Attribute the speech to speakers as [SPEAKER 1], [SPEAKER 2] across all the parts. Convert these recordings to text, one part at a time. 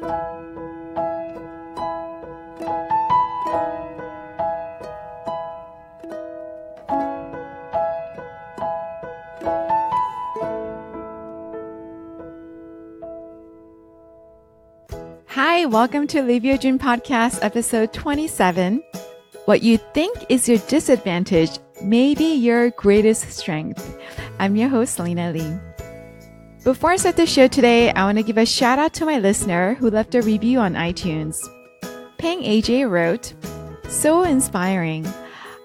[SPEAKER 1] Hi, welcome to Live Your Dream Podcast, episode 27. What you think is your disadvantage may be your greatest strength. I'm your host, Selena Lee. Before I start the show today, I want to give a shout out to my listener who left a review on iTunes. Peng AJ wrote, "So inspiring.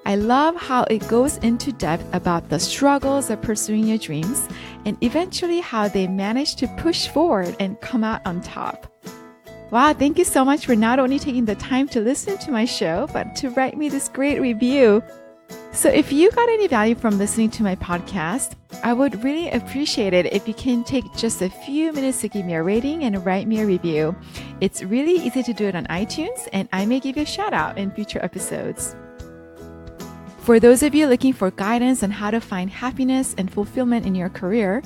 [SPEAKER 1] I love how it goes into depth about the struggles of pursuing your dreams and eventually how they manage to push forward and come out on top." Wow, thank you so much for not only taking the time to listen to my show, but to write me this great review. So if you got any value from listening to my podcast, I would really appreciate it if you can take just a few minutes to give me a rating and write me a review. It's really easy to do it on iTunes, and I may give you a shout out in future episodes. For those of you looking for guidance on how to find happiness and fulfillment in your career,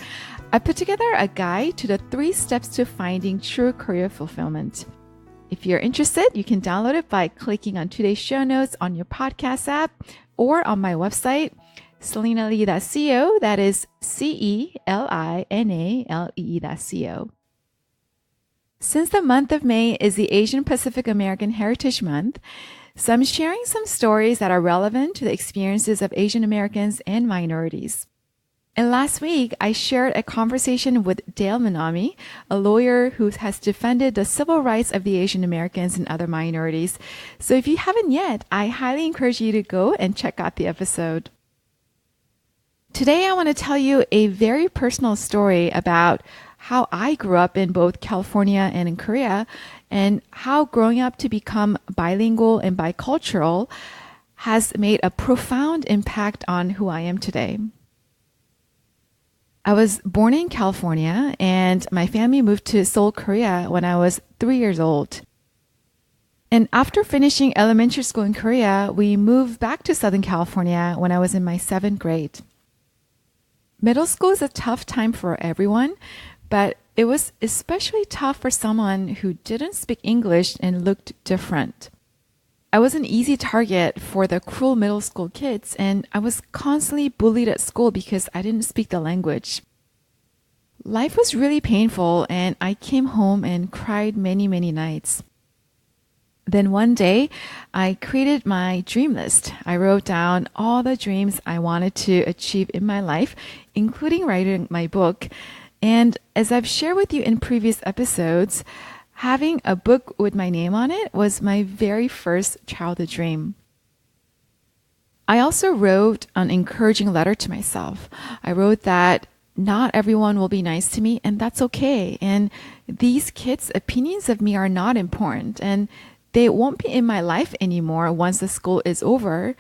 [SPEAKER 1] I put together a guide to the 3 steps to finding true career fulfillment. If you're interested, you can download it by clicking on today's show notes on your podcast app or on my website, selenalee.co. That is CELINALEE.co. Since the month of May is the Asian Pacific American Heritage Month, so I'm sharing some stories that are relevant to the experiences of Asian Americans and minorities. And last week, I shared a conversation with Dale Minami, a lawyer who has defended the civil rights of the Asian Americans and other minorities. So if you haven't yet, I highly encourage you to go and check out the episode. Today, I want to tell you a very personal story about how I grew up in both California and in Korea, and how growing up to become bilingual and bicultural has made a profound impact on who I am today. I was born in California, and my family moved to Seoul, Korea when I was 3 years old. And after finishing elementary school in Korea, we moved back to Southern California when I was in my 7th grade. Middle school is a tough time for everyone, but it was especially tough for someone who didn't speak English and looked different. I was an easy target for the cruel middle school kids, and I was constantly bullied at school because I didn't speak the language. Life was really painful, and I came home and cried many, many nights. Then one day, I created my dream list. I wrote down all the dreams I wanted to achieve in my life, including writing my book. And as I've shared with you in previous episodes, having a book with my name on it was my very first childhood dream. I also wrote an encouraging letter to myself. I wrote that not everyone will be nice to me, and that's okay. And these kids' opinions of me are not important, and they won't be in my life anymore once the school is over,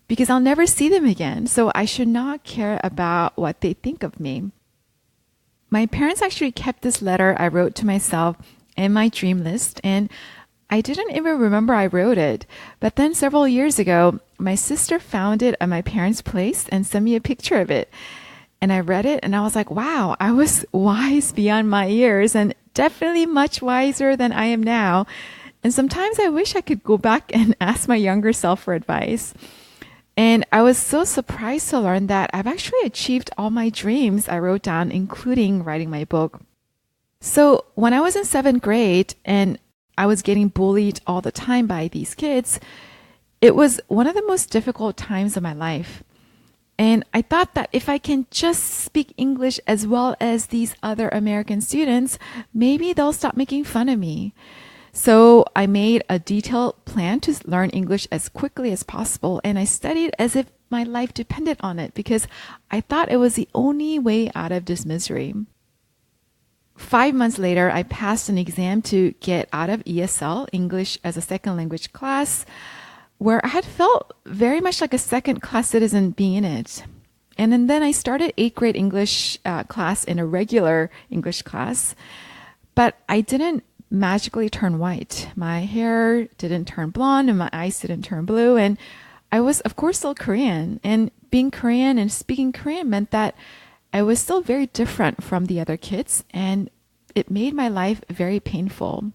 [SPEAKER 1] because I'll never see them again. So I should not care about what they think of me. My parents actually kept this letter I wrote to myself in my dream list, and I didn't even remember I wrote it. But then several years ago, my sister found it at my parents' place and sent me a picture of it. And I read it and I was like, wow, I was wise beyond my years and definitely much wiser than I am now. And sometimes I wish I could go back and ask my younger self for advice. And I was so surprised to learn that I've actually achieved all my dreams I wrote down, including writing my book. So when I was in 7th grade and I was getting bullied all the time by these kids, it was one of the most difficult times of my life. And I thought that if I can just speak English as well as these other American students, maybe they'll stop making fun of me. So I made a detailed plan to learn English as quickly as possible, and I studied as if my life depended on it because I thought it was the only way out of this misery. 5 months later, I passed an exam to get out of ESL, English as a Second Language class, where I had felt very much like a second-class citizen being in it. And then I started 8th grade English class in a regular English class, but I didn't magically turn white. My hair didn't turn blonde and my eyes didn't turn blue. And I was, of course, still Korean. And being Korean and speaking Korean meant that I was still very different from the other kids. And it made my life very painful.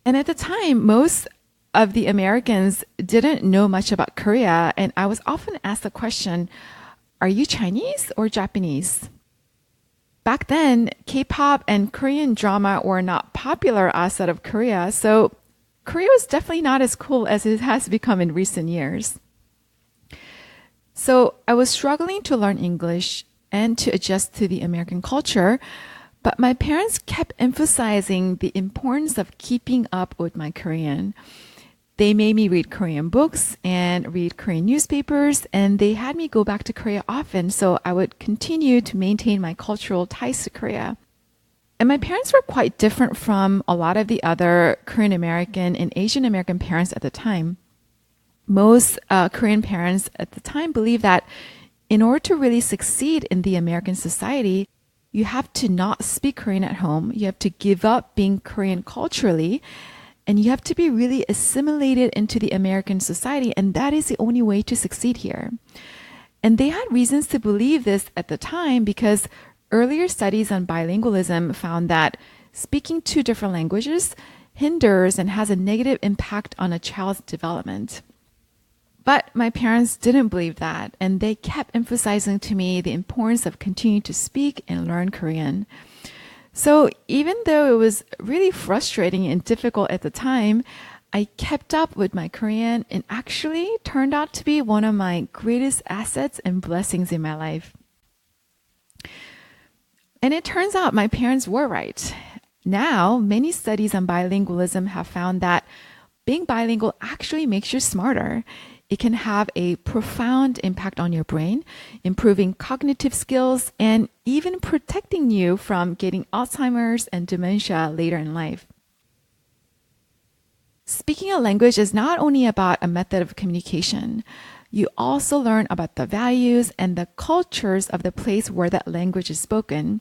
[SPEAKER 1] And at the time, most of the Americans didn't know much about Korea, and I was often asked the question, are you Chinese or Japanese? Back then, K-pop and Korean drama were not popular outside of Korea, so Korea was definitely not as cool as it has become in recent years. So I was struggling to learn English and to adjust to the American culture, but my parents kept emphasizing the importance of keeping up with my Korean. They made me read Korean books and read Korean newspapers, and they had me go back to Korea often so I would continue to maintain my cultural ties to Korea. And my parents were quite different from a lot of the other Korean American and Asian American parents at the time. Most Korean parents at the time believed that in order to really succeed in the American society, you have to not speak Korean at home. You have to give up being Korean culturally, and you have to be really assimilated into the American society, and that is the only way to succeed here. And they had reasons to believe this at the time because earlier studies on bilingualism found that speaking two different languages hinders and has a negative impact on a child's development. But my parents didn't believe that, and they kept emphasizing to me the importance of continuing to speak and learn Korean. So even though it was really frustrating and difficult at the time, I kept up with my Korean and actually turned out to be one of my greatest assets and blessings in my life. And it turns out my parents were right. Now, many studies on bilingualism have found that being bilingual actually makes you smarter. It can have a profound impact on your brain, improving cognitive skills, and even protecting you from getting Alzheimer's and dementia later in life. Speaking a language is not only about a method of communication. You also learn about the values and the cultures of the place where that language is spoken.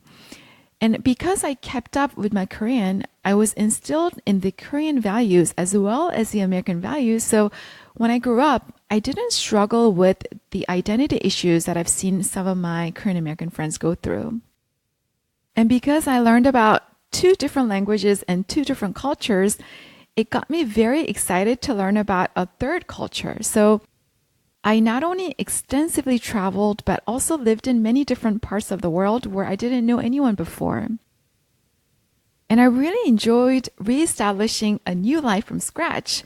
[SPEAKER 1] And because I kept up with my Korean, I was instilled in the Korean values as well as the American values. So when I grew up, I didn't struggle with the identity issues that I've seen some of my Korean American friends go through. And because I learned about two different languages and two different cultures, it got me very excited to learn about a third culture. So I not only extensively traveled, but also lived in many different parts of the world where I didn't know anyone before. And I really enjoyed reestablishing a new life from scratch.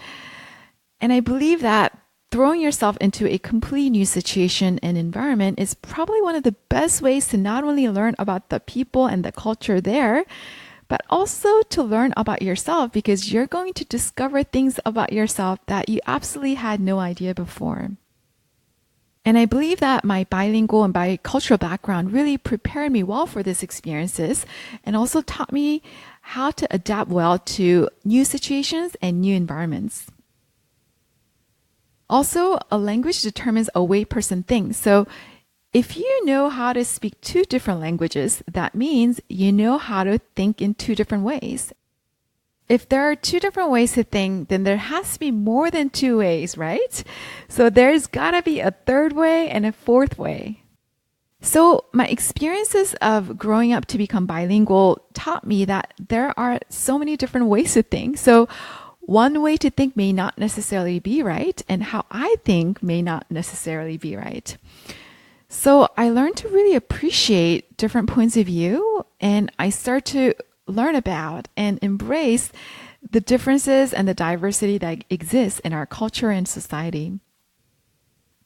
[SPEAKER 1] And I believe that throwing yourself into a completely new situation and environment is probably one of the best ways to not only learn about the people and the culture there, but also to learn about yourself because you're going to discover things about yourself that you absolutely had no idea before. And I believe that my bilingual and bicultural background really prepared me well for these experiences and also taught me how to adapt well to new situations and new environments. Also, a language determines a way a person thinks. So if you know how to speak two different languages, that means you know how to think in two different ways. If there are two different ways to think, then there has to be more than two ways, right? So there's gotta be a third way and a fourth way. So my experiences of growing up to become bilingual taught me that there are so many different ways to think. So one way to think may not necessarily be right, and how I think may not necessarily be right. So I learned to really appreciate different points of view, and I start to learn about and embrace the differences and the diversity that exists in our culture and society.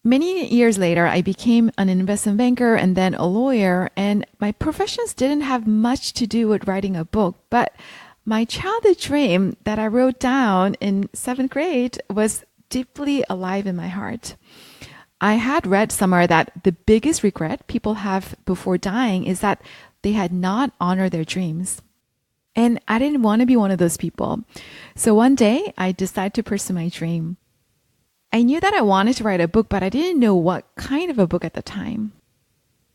[SPEAKER 1] Many years later, I became an investment banker and then a lawyer, and my professions didn't have much to do with writing a book, but my childhood dream that I wrote down in 7th grade was deeply alive in my heart. I had read somewhere that the biggest regret people have before dying is that they had not honored their dreams. And I didn't want to be one of those people. So one day I decided to pursue my dream. I knew that I wanted to write a book, but I didn't know what kind of a book at the time.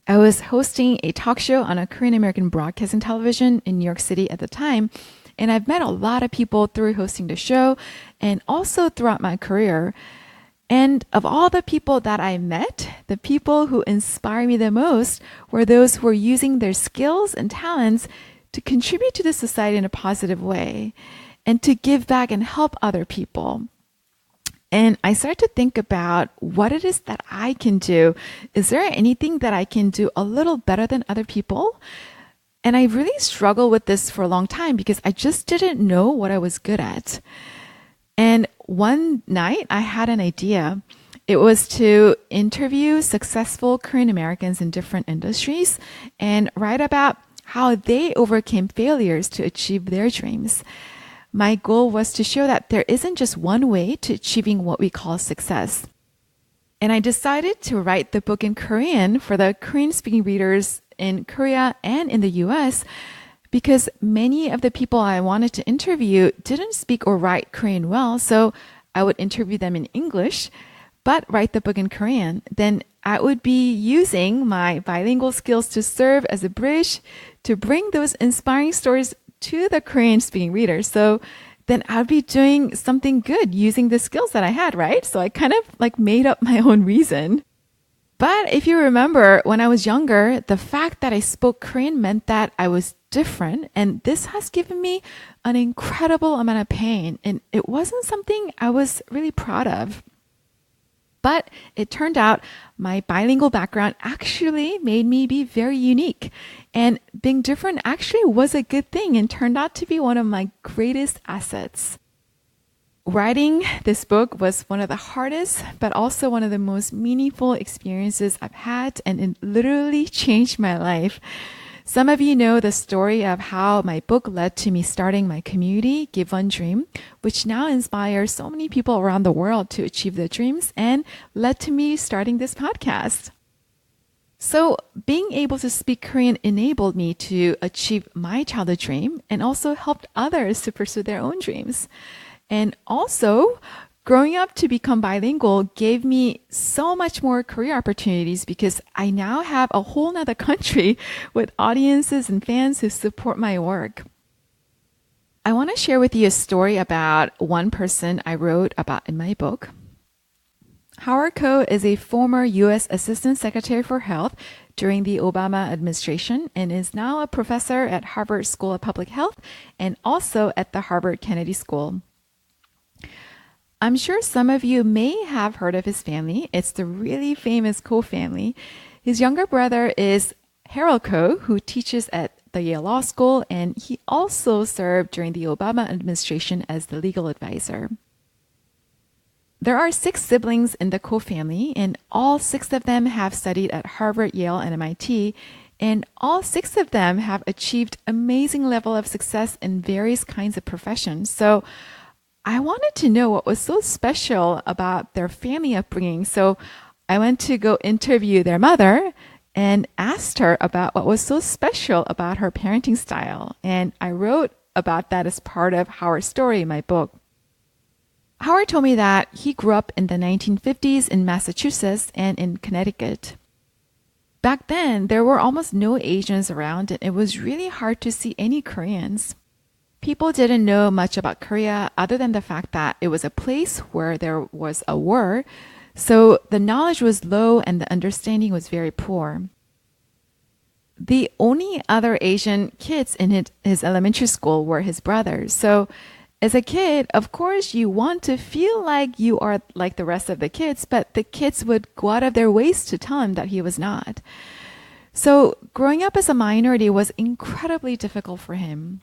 [SPEAKER 1] I was hosting a talk show on a Korean American broadcasting television in New York City at the time. And I've met a lot of people through hosting the show and also throughout my career. And of all the people that I met, the people who inspire me the most were those who were using their skills and talents to contribute to the society in a positive way and to give back and help other people. And I started to think about what it is that I can do. Is there anything that I can do a little better than other people? And I really struggled with this for a long time because I just didn't know what I was good at. And one night I had an idea. It was to interview successful Korean Americans in different industries and write about how they overcame failures to achieve their dreams. My goal was to show that there isn't just one way to achieving what we call success. And I decided to write the book in Korean for the Korean-speaking readers in Korea and in the US because many of the people I wanted to interview didn't speak or write Korean well, so I would interview them in English, but write the book in Korean. Then I would be using my bilingual skills to serve as a bridge to bring those inspiring stories to the Korean-speaking readers. So then I'd be doing something good using the skills that I had, right? So I kind of made up my own reason. But if you remember, when I was younger, the fact that I spoke Korean meant that I was different. And this has given me an incredible amount of pain. And it wasn't something I was really proud of. But it turned out my bilingual background actually made me be very unique. And being different actually was a good thing and turned out to be one of my greatest assets. Writing this book was one of the hardest, but also one of the most meaningful experiences I've had, and it literally changed my life. Some of you know the story of how my book led to me starting my community, Give One Dream, which now inspires so many people around the world to achieve their dreams and led to me starting this podcast. So being able to speak Korean enabled me to achieve my childhood dream and also helped others to pursue their own dreams. And also, growing up to become bilingual gave me so much more career opportunities because I now have a whole nother country with audiences and fans who support my work. I want to share with you a story about one person I wrote about in my book. Howard Koh is a former U.S. Assistant Secretary for Health during the Obama administration and is now a professor at Harvard School of Public Health and also at the Harvard Kennedy School. I'm sure some of you may have heard of his family. It's the really famous Koh family. His younger brother is Harold Koh, who teaches at the Yale Law School, and he also served during the Obama administration as the legal advisor. There are 6 siblings in the Koh family, and all 6 of them have studied at Harvard, Yale, and MIT, and all 6 of them have achieved amazing level of success in various kinds of professions. So I wanted to know what was so special about their family upbringing. So I went to go interview their mother and asked her about what was so special about her parenting style. And I wrote about that as part of Howard's story in my book. Howard told me that he grew up in the 1950s in Massachusetts and in Connecticut. Back then, there were almost no Asians around, and it was really hard to see any Koreans. People didn't know much about Korea other than the fact that it was a place where there was a war, so the knowledge was low and the understanding was very poor. The only other Asian kids in his elementary school were his brothers. So as a kid, of course, you want to feel like you are like the rest of the kids, but the kids would go out of their ways to tell him that he was not. So growing up as a minority was incredibly difficult for him.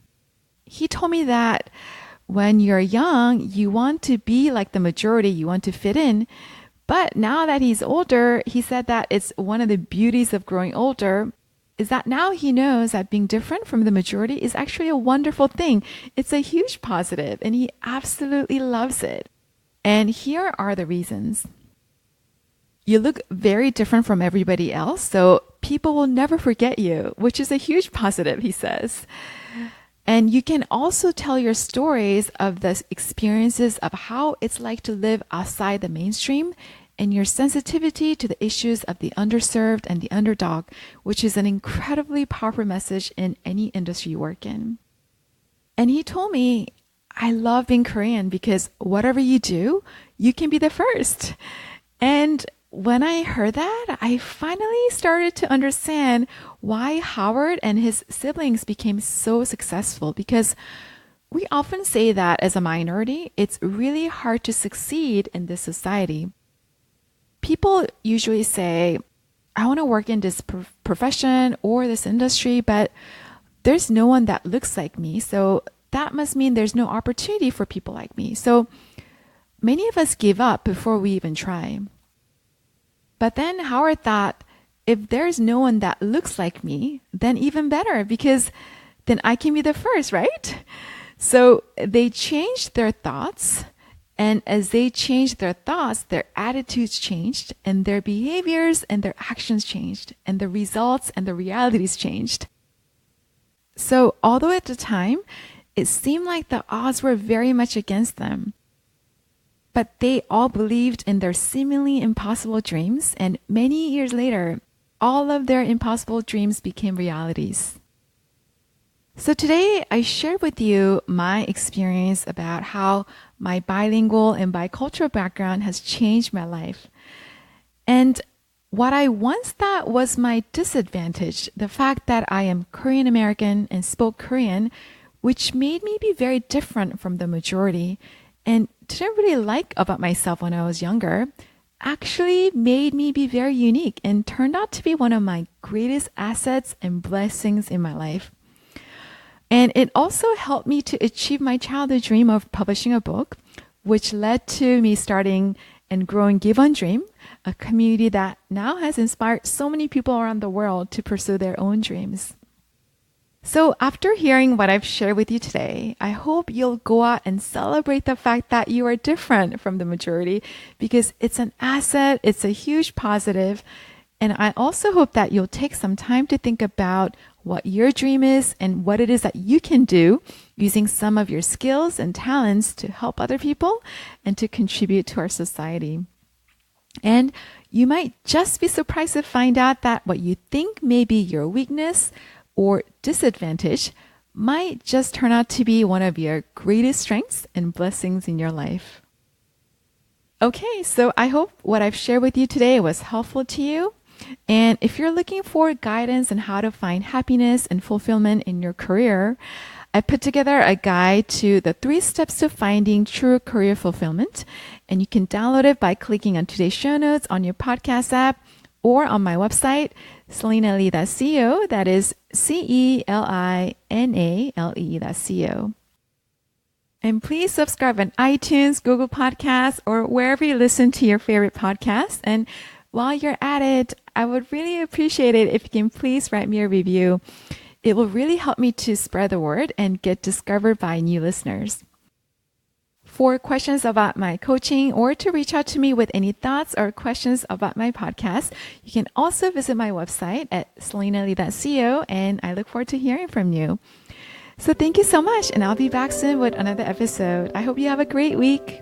[SPEAKER 1] He told me that when you're young, you want to be like the majority, you want to fit in. But now that he's older, he said that it's one of the beauties of growing older is that now he knows that being different from the majority is actually a wonderful thing. It's a huge positive, and he absolutely loves it. And here are the reasons. You look very different from everybody else, so people will never forget you, which is a huge positive, he says. And you can also tell your stories of the experiences of how it's like to live outside the mainstream and your sensitivity to the issues of the underserved and the underdog, which is an incredibly powerful message in any industry you work in. And he told me, I love being Korean because whatever you do, you can be the first. And when I heard that, I finally started to understand why Howard and his siblings became so successful, because we often say that as a minority, it's really hard to succeed in this society. People usually say, I want to work in this profession or this industry, but there's no one that looks like me. So that must mean there's no opportunity for people like me. So many of us give up before we even try. But then Howard thought, if there's no one that looks like me, then even better, because then I can be the first, right? So they changed their thoughts. And as they changed their thoughts, their attitudes changed, and their behaviors and their actions changed, and the results and the realities changed. So although at the time, it seemed like the odds were very much against them, but they all believed in their seemingly impossible dreams, and many years later, all of their impossible dreams became realities. So today, I shared with you my experience about how my bilingual and bicultural background has changed my life. And what I once thought was my disadvantage, the fact that I am Korean American and spoke Korean, which made me be very different from the majority and didn't really like about myself when I was younger, actually made me be very unique and turned out to be one of my greatest assets and blessings in my life. And it also helped me to achieve my childhood dream of publishing a book, which led to me starting and growing Give On Dream, a community that now has inspired so many people around the world to pursue their own dreams. So after hearing what I've shared with you today, I hope you'll go out and celebrate the fact that you are different from the majority, because it's an asset, it's a huge positive. And I also hope that you'll take some time to think about what your dream is and what it is that you can do using some of your skills and talents to help other people and to contribute to our society. And you might just be surprised to find out that what you think may be your weakness or disadvantage might just turn out to be one of your greatest strengths and blessings in your life. Okay, so I hope what I've shared with you today was helpful to you. And if you're looking for guidance on how to find happiness and fulfillment in your career, I put together a guide to the 3 steps to finding true career fulfillment. And you can download it by clicking on today's show notes on your podcast app or on my website, selinale.co. That is CELINALE.co. And please subscribe on iTunes, Google Podcasts, or wherever you listen to your favorite podcasts. And while you're at it, I would really appreciate it if you can please write me a review. It will really help me to spread the word and get discovered by new listeners. For questions about my coaching or to reach out to me with any thoughts or questions about my podcast, you can also visit my website at selinale.co, and I look forward to hearing from you. So thank you so much, and I'll be back soon with another episode. I hope you have a great week.